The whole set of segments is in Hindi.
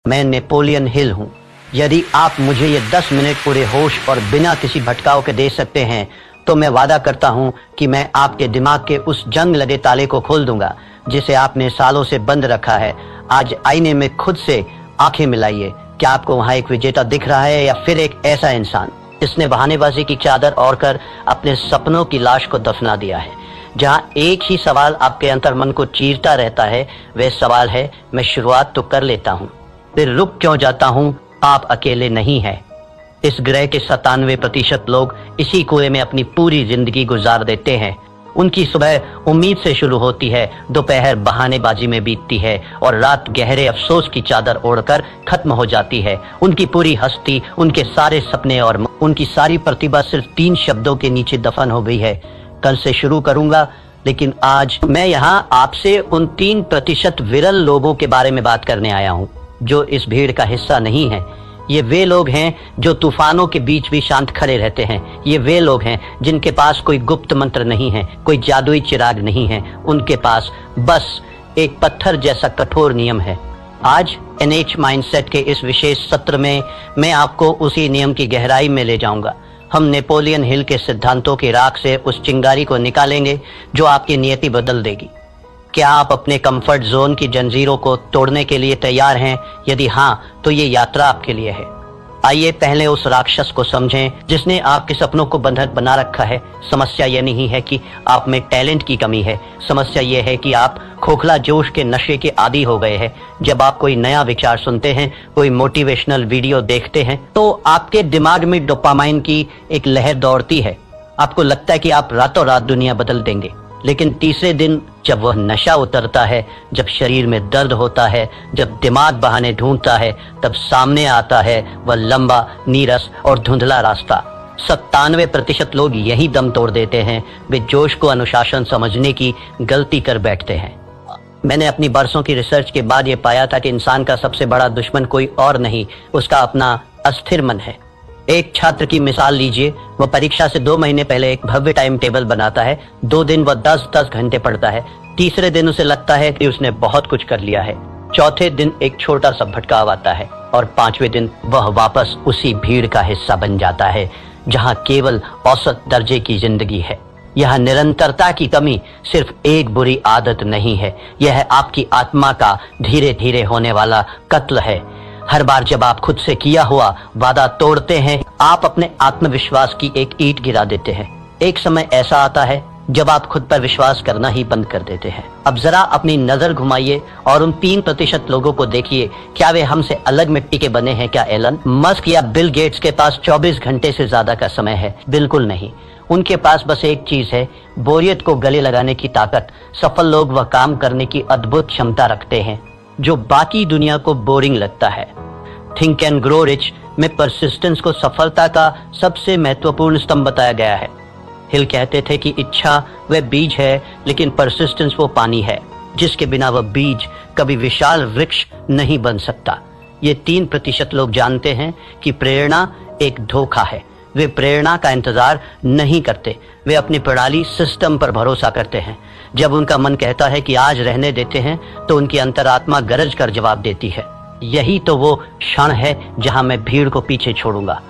मैं नेपोलियन हिल हूँ। यदि आप मुझे ये 10 मिनट पूरे होश और बिना किसी भटकाव के दे सकते हैं तो मैं वादा करता हूँ कि मैं आपके दिमाग के उस जंग लगे ताले को खोल दूंगा जिसे आपने सालों से बंद रखा है। आज आईने में खुद से आंखें मिलाइए। क्या आपको वहाँ एक विजेता दिख रहा है या फिर एक ऐसा इंसान जिसने बहानेबाजी की चादर ओढ़कर अपने सपनों की लाश को दफना दिया है? जहाँ एक ही सवाल आपके अंतर्मन को चीरता रहता है, वह सवाल है, मैं शुरुआत तो कर लेता हूँ, फिर रुक क्यों जाता हूँ? आप अकेले नहीं हैं। इस ग्रह के 97% लोग इसी कुएं में अपनी पूरी जिंदगी गुजार देते हैं। उनकी सुबह उम्मीद से शुरू होती है, दोपहर बहानेबाजी में बीतती है और रात गहरे अफसोस की चादर ओढ़कर खत्म हो जाती है। उनकी पूरी हस्ती, उनके सारे सपने और उनकी सारी प्रतिभा सिर्फ 3 शब्दों के नीचे दफन हो गई है, कल से शुरू करूंगा। लेकिन आज मैं यहाँ आपसे उन 3% विरल लोगों के बारे में बात करने आया हूँ जो इस भीड़ का हिस्सा नहीं है। ये वे लोग हैं जो तूफानों के बीच भी शांत खड़े रहते हैं। ये वे लोग हैं जिनके पास कोई गुप्त मंत्र नहीं है, कोई जादुई चिराग नहीं है। उनके पास बस एक पत्थर जैसा कठोर नियम है। आज एनएच माइंडसेट के इस विशेष सत्र में मैं आपको उसी नियम की गहराई में ले जाऊंगा। हम नेपोलियन हिल के सिद्धांतों की राख से उस चिंगारी को निकालेंगे जो आपकी नियति बदल देगी। क्या आप अपने कंफर्ट जोन की जंजीरों को तोड़ने के लिए तैयार हैं? यदि हाँ, तो ये यात्रा आपके लिए है। आइए पहले उस राक्षस को समझें जिसने आपके सपनों को बंधक बना रखा है। समस्या यह नहीं है कि आप में टैलेंट की कमी है, समस्या यह है कि आप खोखला जोश के नशे के आदी हो गए हैं। जब आप कोई नया विचार सुनते हैं, कोई मोटिवेशनल वीडियो देखते हैं, तो आपके दिमाग में डोपामाइन की एक लहर दौड़ती है। आपको लगता है कि आप रातों रात दुनिया बदल देंगे। लेकिन तीसरे दिन जब वह नशा उतरता है, जब शरीर में दर्द होता है, जब दिमाग बहाने ढूंढता है, तब सामने आता है वह लंबा, नीरस और धुंधला रास्ता। 97% लोग यही दम तोड़ देते हैं। वे जोश को अनुशासन समझने की गलती कर बैठते हैं। मैंने अपनी बरसों की रिसर्च के बाद ये पाया था कि इंसान का सबसे बड़ा दुश्मन कोई और नहीं, उसका अपना अस्थिर मन है। एक छात्र की मिसाल लीजिए। वह परीक्षा से 2 महीने पहले एक भव्य टाइम टेबल बनाता है। 2 दिन वह 10-10 घंटे पढ़ता है। तीसरे दिन उसे लगता है कि उसने बहुत कुछ कर लिया है। चौथे दिन एक छोटा सा भटकाव आता है और 5वें दिन वह वापस उसी भीड़ का हिस्सा बन जाता है जहां केवल औसत दर्जे की जिंदगी है। यह निरंतरता की कमी सिर्फ एक बुरी आदत नहीं है, यह आपकी आत्मा का धीरे धीरे होने वाला कत्ल है। हर बार जब आप खुद से किया हुआ वादा तोड़ते हैं, आप अपने आत्मविश्वास की एक ईंट गिरा देते हैं। एक समय ऐसा आता है जब आप खुद पर विश्वास करना ही बंद कर देते हैं। अब जरा अपनी नजर घुमाइए और उन 3% लोगों को देखिए। क्या वे हमसे अलग मिट्टी के बने हैं? क्या एलन मस्क या बिल गेट्स के पास 24 घंटे से ज्यादा का समय है? बिल्कुल नहीं। उनके पास बस एक चीज है, बोरियत को गले लगाने की ताकत। सफल लोग वह काम करने की अद्भुत क्षमता रखते हैं जो बाकी दुनिया को बोरिंग लगता है। थिंक एंड ग्रो रिच में परसिस्टेंस को सफलता का सबसे महत्वपूर्ण स्तंभ बताया गया है। हिल कहते थे कि इच्छा वह बीज है, लेकिन परसिस्टेंस वो पानी है जिसके बिना वह बीज कभी विशाल वृक्ष नहीं बन सकता। ये 3% लोग जानते हैं कि प्रेरणा एक धोखा है। वे प्रेरणा का इंतजार नहीं करते, वे अपनी प्रणाली सिस्टम पर भरोसा करते हैं। जब उनका मन कहता है कि आज रहने देते हैं, तो उनकी अंतरात्मा गरज कर जवाब देती है, यही तो वो क्षण है जहां मैं भीड़ को पीछे छोड़ूंगा।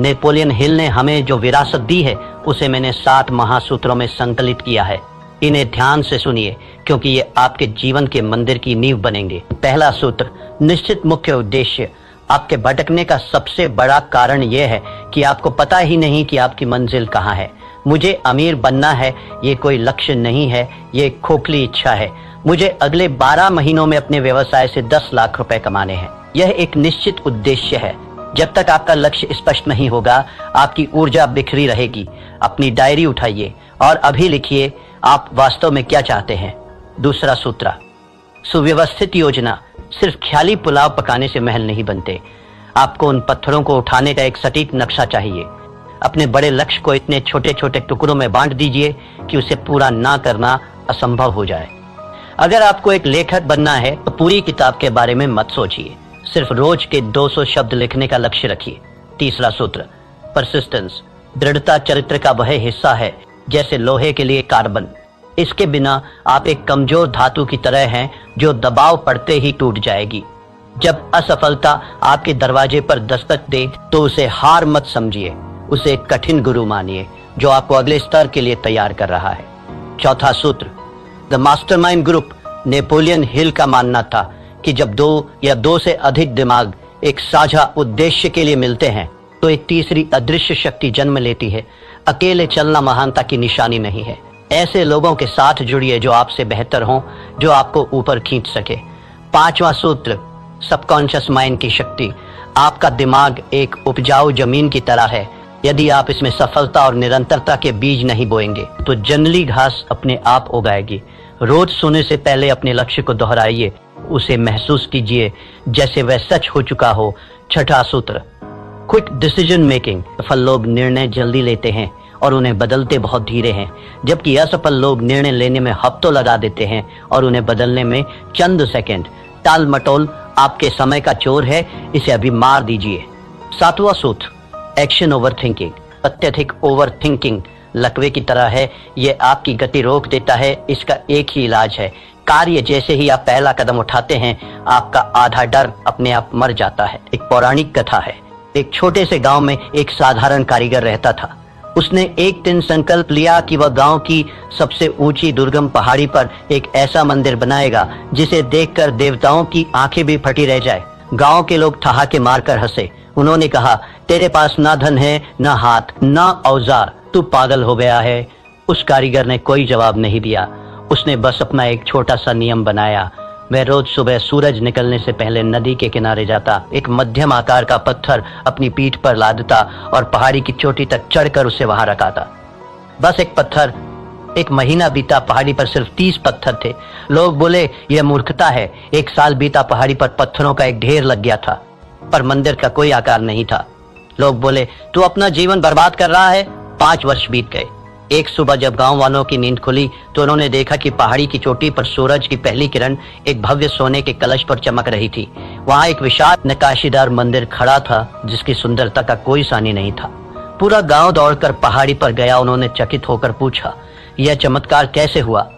नेपोलियन हिल ने हमें जो विरासत दी है उसे मैंने 7 महासूत्रों में संकलित किया है। इन्हें ध्यान से सुनिए क्योंकि ये आपके जीवन के मंदिर की नींव बनेंगे। पहला सूत्र, निश्चित मुख्य उद्देश्य। आपके भटकने का सबसे बड़ा कारण यह है कि आपको पता ही नहीं कि आपकी मंजिल कहाँ है। मुझे अमीर बनना है, ये कोई लक्ष्य नहीं है, ये एक खोखली इच्छा है। मुझे अगले 12 महीनों में अपने व्यवसाय से 10 लाख रुपए कमाने हैं। यह एक निश्चित उद्देश्य है। जब तक आपका लक्ष्य स्पष्ट नहीं होगा, आपकी ऊर्जा बिखरी रहेगी। अपनी डायरी उठाइए और अभी लिखिए आप वास्तव में क्या चाहते हैं। दूसरा सूत्र, सुव्यवस्थित योजना। सिर्फ ख्याली पुलाव पकाने से महल नहीं बनते। आपको उन पत्थरों को उठाने का एक सटीक नक्शा चाहिए। अपने बड़े लक्ष्य को इतने छोटे छोटे टुकड़ों में बांट दीजिए कि उसे पूरा ना करना असंभव हो जाए। अगर आपको एक लेखक बनना है तो पूरी किताब के बारे में मत सोचिए, सिर्फ रोज के 200 शब्द लिखने का लक्ष्य रखिए। तीसरा सूत्र, परसिस्टेंस। दृढ़ता चरित्र का वह हिस्सा है जैसे लोहे के लिए कार्बन। इसके बिना आप एक कमजोर धातु की तरह हैं जो दबाव पड़ते ही टूट जाएगी। जब असफलता आपके दरवाजे पर दस्तक दे तो उसे हार मत समझिए, उसे एक कठिन गुरु मानिए जो आपको अगले स्तर के लिए तैयार कर रहा है। चौथा सूत्र, the mastermind group Napoleon Hill का मानना था कि जब दो या दो से अधिक दिमाग एक साझा उद्देश्य के लिए मिलते हैं तो एक तीसरी अदृश्य शक्ति जन्म लेती है। अकेले चलना महानता की निशानी नहीं है। ऐसे लोगों के साथ जुड़िए जो आपसे बेहतर हों, जो आपको ऊपर खींच सके। पांचवा सूत्र, सबकॉन्शियस माइंड की शक्ति। आपका दिमाग एक उपजाऊ जमीन की तरह है। यदि आप इसमें सफलता और निरंतरता के बीज नहीं बोएंगे तो जंगली घास अपने आप उगाएगी। रोज सोने से पहले अपने लक्ष्य को दोहराइए, उसे महसूस कीजिए जैसे वह सच हो चुका हो। छठा सूत्र, क्विक डिसीजन मेकिंग। सफल लोग निर्णय जल्दी लेते हैं और उन्हें बदलते बहुत धीरे हैं, जबकि असफल लोग निर्णय लेने में हफ्तों लगा देते हैं और उन्हें बदलने में चंद सेकंड। टाल मटोल आपके समय का चोर है, इसे अभी मार दीजिए। सातवां सूत्र, एक्शन ओवर थिंकिंग। अत्यधिक ओवर थिंकिंग लकवे की तरह है, यह आपकी गति रोक देता है। इसका एक ही इलाज है, कार्य। जैसे ही आप पहला कदम उठाते हैं आपका आधा डर अपने आप मर जाता है। एक पौराणिक कथा है। एक छोटे से गांव में एक साधारण कारीगर रहता था। उसने एक दिन संकल्प लिया कि वह गांव की सबसे ऊंची दुर्गम पहाड़ी पर एक ऐसा मंदिर बनाएगा जिसे देखकर देवताओं की आंखें भी फटी रह जाए। गांव के लोग ठहाके मारकर हंसे। उन्होंने कहा, तेरे पास ना धन है, ना हाथ, ना औजार, तू पागल हो गया है। उस कारीगर ने कोई जवाब नहीं दिया। उसने बस अपना एक छोटा सा नियम बनाया। वह रोज सुबह सूरज निकलने से पहले नदी के किनारे जाता, एक मध्यम आकार का पत्थर अपनी पीठ पर लादता और पहाड़ी की चोटी तक चढ़कर उसे वहां रखाता। बस एक पत्थर। एक महीना बीता, पहाड़ी पर सिर्फ 30 पत्थर थे। लोग बोले, यह मूर्खता है। एक साल बीता, पहाड़ी पर पत्थरों का एक ढेर लग गया था, पर मंदिर का कोई आकार नहीं था। लोग बोले, तू अपना जीवन बर्बाद कर रहा है। 5 वर्ष बीत गए। एक सुबह जब गांव वालों की नींद खुली तो उन्होंने देखा कि पहाड़ी की चोटी पर सूरज की पहली किरण एक भव्य सोने के कलश पर चमक रही थी। वहां एक विशाल नक्काशीदार मंदिर खड़ा था जिसकी सुंदरता का कोई सानी नहीं था। पूरा गांव दौड़कर पहाड़ी पर गया। उन्होंने चकित होकर पूछा, यह चमत्कार कैसे हुआ?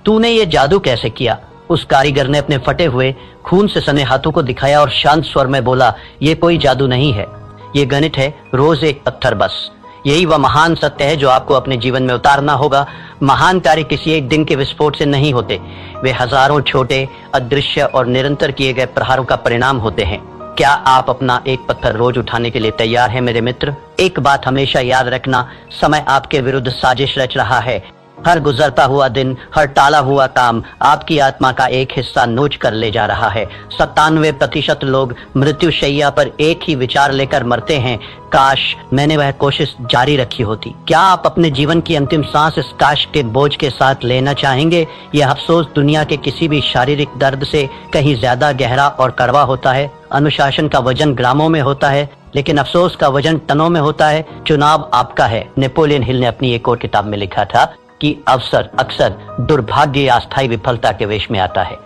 तूने ये जादू कैसे किया? उस कारीगर ने अपने फटे हुए खून से सने हाथों को दिखाया और शांत स्वर में बोला, ये कोई जादू नहीं है, ये गणित है। रोज एक पत्थर बस। यही वह महान सत्य है जो आपको अपने जीवन में उतारना होगा। महान कार्य किसी एक दिन के विस्फोट से नहीं होते, वे हजारों छोटे, अदृश्य और निरंतर किए गए प्रहारों का परिणाम होते हैं। क्या आप अपना एक पत्थर रोज उठाने के लिए तैयार हैं मेरे मित्र? एक बात हमेशा याद रखना, समय आपके विरुद्ध साजिश रच रहा है। हर गुजरता हुआ दिन, हर टाला हुआ काम आपकी आत्मा का एक हिस्सा नोच कर ले जा रहा है। 97% लोग मृत्युशैया पर एक ही विचार लेकर मरते हैं, काश मैंने वह कोशिश जारी रखी होती। क्या आप अपने जीवन की अंतिम सांस इस काश के बोझ के साथ लेना चाहेंगे? यह अफसोस दुनिया के किसी भी शारीरिक दर्द से कहीं ज्यादा गहरा और कड़वा होता है। अनुशासन का वजन ग्रामों में होता है, लेकिन अफसोस का वजन टनों में होता है। चुनाव आपका है। नेपोलियन हिल ने अपनी एक और किताब में लिखा था कि अवसर अक्सर दुर्भाग्य या अस्थायी विफलता के वेश में आता है।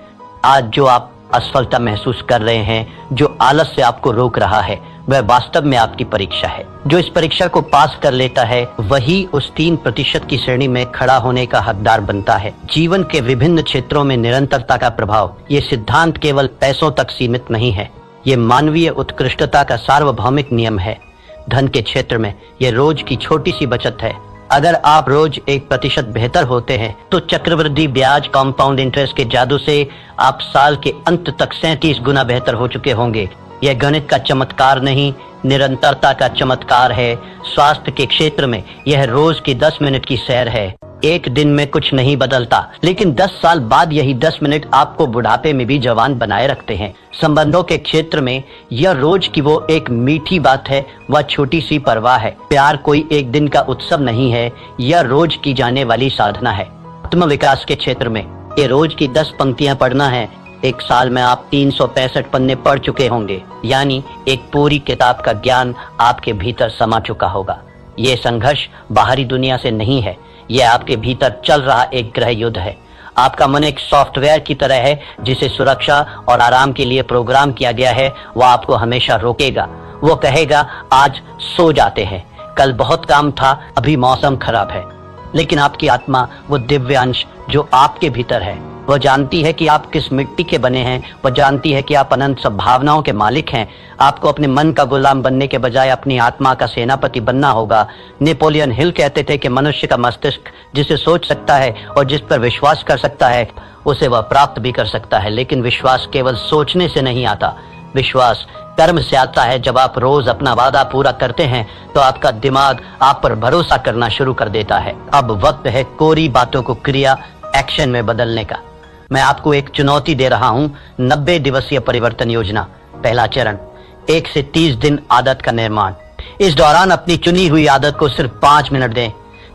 आज जो आप असफलता महसूस कर रहे हैं, जो आलस से आपको रोक रहा है, वह वास्तव में आपकी परीक्षा है। जो इस परीक्षा को पास कर लेता है वही उस 3% की श्रेणी में खड़ा होने का हकदार बनता है। जीवन के विभिन्न क्षेत्रों में निरंतरता का प्रभाव, ये सिद्धांत केवल पैसों तक सीमित नहीं है, ये मानवीय उत्कृष्टता का सार्वभौमिक नियम है। धन के क्षेत्र में यह रोज की छोटी सी बचत है। अगर आप रोज 1% बेहतर होते हैं तो चक्रवृद्धि ब्याज, कंपाउंड इंटरेस्ट के जादू से आप साल के अंत तक 37 गुना बेहतर हो चुके होंगे। यह गणित का चमत्कार नहीं, निरंतरता का चमत्कार है। स्वास्थ्य के क्षेत्र में यह रोज की 10 मिनट की सैर है। एक दिन में कुछ नहीं बदलता, लेकिन 10 साल बाद यही 10 मिनट आपको बुढ़ापे में भी जवान बनाए रखते हैं। संबंधों के क्षेत्र में यह रोज की वो एक मीठी बात है, वह छोटी सी परवाह है। प्यार कोई एक दिन का उत्सव नहीं है, यह रोज की जाने वाली साधना है। आत्म विकास के क्षेत्र में ये रोज की 10 पंक्तियां पढ़ना है। एक साल में आप 365 पन्ने पढ़ चुके होंगे, यानी एक पूरी किताब का ज्ञान आपके भीतर समा चुका होगा। ये संघर्ष बाहरी दुनिया से नहीं है, यह आपके भीतर चल रहा एक गृह युद्ध है। आपका मन एक सॉफ्टवेयर की तरह है जिसे सुरक्षा और आराम के लिए प्रोग्राम किया गया है। वह आपको हमेशा रोकेगा। वो कहेगा, आज सो जाते हैं, कल बहुत काम था, अभी मौसम खराब है। लेकिन आपकी आत्मा, वो दिव्य अंश जो आपके भीतर है, वह जानती है कि आप किस मिट्टी के बने हैं, वह जानती है कि आप अनंत संभावनाओं के मालिक हैं। आपको अपने मन का गुलाम बनने के बजाय अपनी आत्मा का सेनापति बनना होगा। नेपोलियन हिल कहते थे कि मनुष्य का मस्तिष्क जिसे सोच सकता है और जिस पर विश्वास कर सकता है उसे वह प्राप्त भी कर सकता है, लेकिन विश्वास केवल सोचने से नहीं आता। विश्वास कर्म से आता है। जब आप रोज अपना वादा पूरा करते हैं तो आपका दिमाग आप पर भरोसा करना शुरू कर देता है। अब वक्त है कोरी बातों को क्रिया एक्शन में बदलने का। मैं आपको एक चुनौती दे रहा हूं, 90 दिवसीय परिवर्तन योजना। पहला चरण, 1 से 30 दिन आदत का निर्माण। इस दौरान अपनी चुनी हुई आदत को सिर्फ 5 मिनट दें।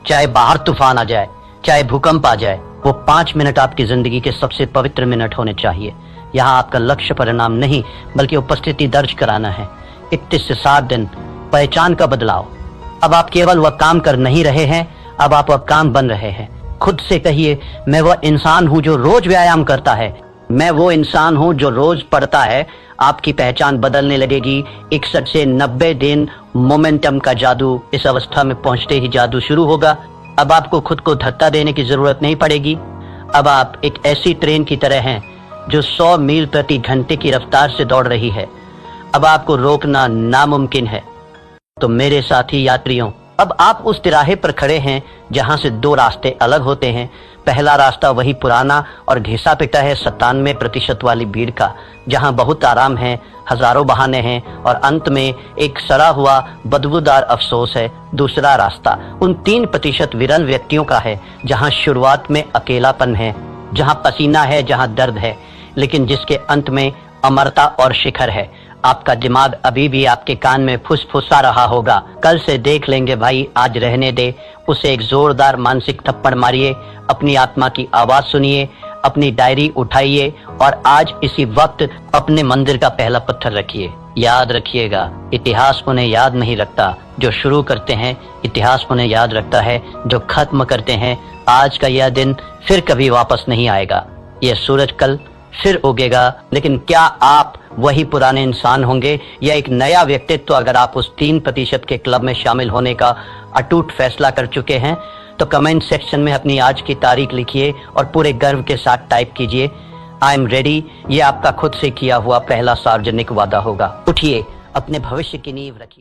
चाहे बाहर तूफान आ जाए, चाहे भूकंप आ जाए, वो 5 मिनट आपकी जिंदगी के सबसे पवित्र मिनट होने चाहिए। यहाँ आपका लक्ष्य परिणाम नहीं बल्कि उपस्थिति दर्ज कराना है। 31 से 60 दिन, पहचान का बदलाव। अब आप केवल वह काम कर नहीं रहे हैं, अब आप वह काम बन रहे हैं। खुद से कहिए, मैं वह इंसान हूँ जो रोज व्यायाम करता है, मैं वो इंसान हूँ जो रोज पढ़ता है। आपकी पहचान बदलने लगेगी। 61 से 90 दिन, मोमेंटम का जादू। इस अवस्था में पहुंचते ही जादू शुरू होगा। अब आपको खुद को धक्का देने की जरूरत नहीं पड़ेगी। अब आप एक ऐसी ट्रेन की तरह हैं जो 100 मील प्रति घंटे की रफ्तार से दौड़ रही है। अब आपको रोकना नामुमकिन है। तो मेरे साथी यात्रियों, अब आप उस तिराहे पर खड़े हैं जहां से 2 रास्ते अलग होते हैं। पहला रास्ता वही पुराना और घिसा पिटा है 97% वाली भीड़ का, जहां बहुत आराम है, हजारों बहाने हैं और अंत में एक सड़ा हुआ बदबूदार अफसोस है। दूसरा रास्ता उन 3% विरल व्यक्तियों का है जहां शुरुआत में अकेलापन है, जहां पसीना है, जहां दर्द है, लेकिन जिसके अंत में अमरता और शिखर है। आपका दिमाग अभी भी आपके कान में फुसफुसा रहा होगा, कल से देख लेंगे भाई, आज रहने दे। उसे एक जोरदार मानसिक थप्पड़ मारिए, अपनी आत्मा की आवाज सुनिए, अपनी डायरी उठाइए और आज इसी वक्त अपने मंदिर का पहला पत्थर रखिए। याद रखिएगा, इतिहास उन्हें याद नहीं रखता जो शुरू करते हैं, इतिहास उन्हें याद रखता है जो खत्म करते हैं। आज का यह दिन फिर कभी वापस नहीं आएगा। यह सूरज कल फिर उगेगा, लेकिन क्या आप वही पुराने इंसान होंगे या एक नया व्यक्तित्व? अगर आप उस 3% के क्लब में शामिल होने का अटूट फैसला कर चुके हैं तो कमेंट सेक्शन में अपनी आज की तारीख लिखिए और पूरे गर्व के साथ टाइप कीजिए, आई एम रेडी। ये आपका खुद से किया हुआ पहला सार्वजनिक वादा होगा। उठिए, अपने भविष्य की नींव रखिए।